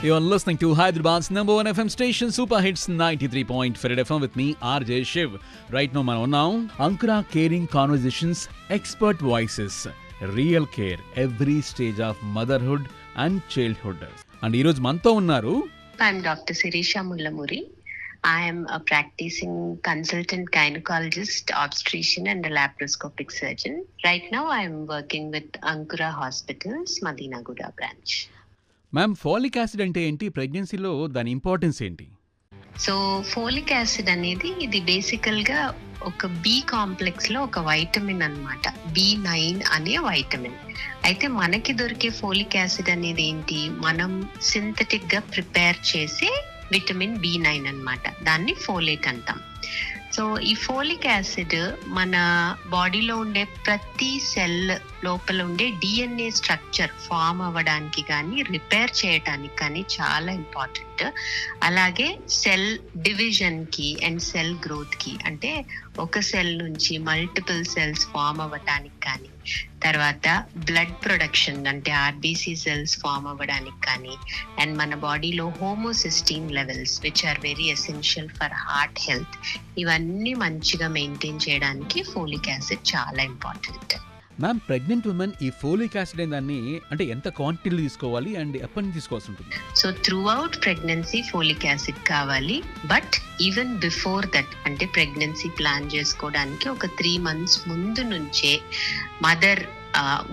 You are listening to Hyderabad's number one FM station, Super Hits 93.4 FM with me, RJ Shiv. Right now, మనం ఉన్నాం Ankura Caring Conversations, Expert Voices, Real Care, Every Stage of Motherhood and Childhood. And ఈ రోజు మనతో ఉన్నారు I'm Dr. Sirisha Mullamuri. I am a practicing consultant gynecologist, obstetrician and a laparoscopic surgeon. Right now, I am working with Ankura Hospitals, Madinaguda branch. Ma'am, folic acid అంటే ఏంటి? ప్రెగ్నెన్సీలో దాని importance ఏంటి? So folic acid అనేది ఇది బేసికల్ గా ఒక బి కాంప్లెక్స్ లో ఒక వైటమిన్ అన్నమాట. B9 అనే వైటమిన్. అయితే మనకి దొరికే ఫోలిక్ యాసిడ్ అనేది ఏంటి? మనం సింథటిక్ గా ప్రిపేర్ చేసే విటమిన్ B9 అన్నమాట. దాన్ని ఫోలేట్ అంటాం. సో ఈ ఫోలిక్ యాసిడ్ మన బాడీలో ఉండే ప్రతి సెల్ లోపల ఉండే DNA స్ట్రక్చర్ ఫామ్ అవ్వడానికి కానీ రిపేర్ చేయడానికి కానీ చాలా ఇంపార్టెంట్. అలాగే సెల్ డివిజన్ కి అండ్ సెల్ గ్రోత్ కి, అంటే ఒక సెల్ నుంచి మల్టిపుల్ సెల్స్ ఫామ్ అవ్వడానికి కానీ, తర్వాత బ్లడ్ ప్రొడక్షన్ అంటే RBC సెల్స్ ఫామ్ అవ్వడానికి కానీ, అండ్ మన బాడీలో homocysteine levels which are very essential for heart health, ఇవన్నీ మంచిగా మెయింటైన్ చేయడానికి ఫోలిక్ యాసిడ్ చాలా ఇంపార్టెంట్. మ్యామ్, ప్రెగ్నెంట్ ఉమెన్ ఈ ఫోలిక్ యాసిడ్ దాన్ని అంటే ఎంత క్వాంటిటీలో తీసుకోవాలి అండ్ ఎప్పటి నుంచి తీసుకోవాల్సి ఉంటుంది? So through out pregnancy folic acid కావాలి. బట్ ఈవెన్ బిఫోర్ దట్, అంటే ప్రెగ్నెన్సీ ప్లాన్ చేసుకోవడానికి ఒక 3 months ముందు నుంచే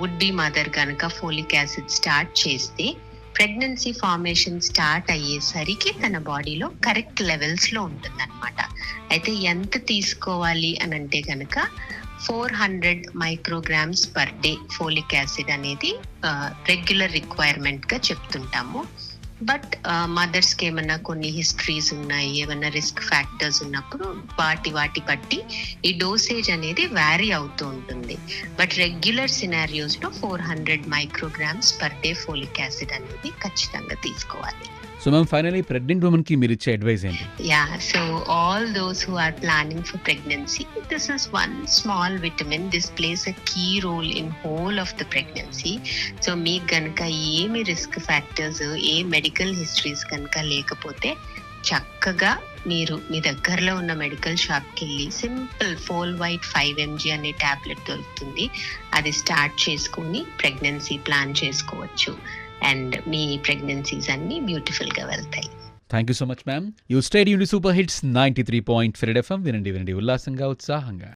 వుడ్ బి మదర్ కనుక ఫోలిక్ యాసిడ్ స్టార్ట్ చేస్తే ప్రెగ్నెన్సీ ఫార్మేషన్ స్టార్ట్ అయ్యేసరికి తన బాడీలో కరెక్ట్ లెవెల్స్ లో ఉంటుంది అనమాట. అయితే ఎంత తీసుకోవాలి అని అంటే కనుక 400 micrograms per day folic acid అనేది రెగ్యులర్ రిక్వైర్మెంట్ గా చెప్తుంటాము. బట్ మదర్స్ కి ఏమన్నా కొన్ని హిస్టరీస్ ఉన్నాయి, ఏమన్నా రిస్క్ ఫ్యాక్టర్స్ ఉన్నప్పుడు వాటి బట్టి ఈ డోసేజ్ అనేది వ్యారీ అవుతూ ఉంటుంది. బట్ రెగ్యులర్ సినారియోస్ లో 400 micrograms per day folic acid అనేది ఖచ్చితంగా తీసుకోవాలి. So ma'am, finally pregnant women కి మీరు ఇచ్చే అడ్వైస్ ఏంటి? So all those who are planning for pregnancy, this is one small vitamin. This plays a key role in whole of the pregnancy. So మీకు గనుక ఏమి రిస్క్ ఫ్యాక్టర్స్, ఏ medical histories కనుక లేకపోతే చక్కగా మీరు మీ దగ్గరలో ఉన్న మెడికల్ షాప్కి వెళ్ళి సింపుల్ ఫోల్ వైట్ 5 mg అనే టాబ్లెట్ దొరుకుతుంది. అది స్టార్ట్ చేసుకుని ప్రెగ్నెన్సీ ప్లాన్ చేసుకోవచ్చు. అండ్ మీ ప్రెగ్నెన్సీస్ అన్ని బ్యూటిఫుల్ గా వెళ్తాయి. Thank you so much ma'am. You stayed యూని సూపర్ హిట్స్ 93.4 FM. వినండి ఉల్లాసంగా, ఉత్సాహంగా.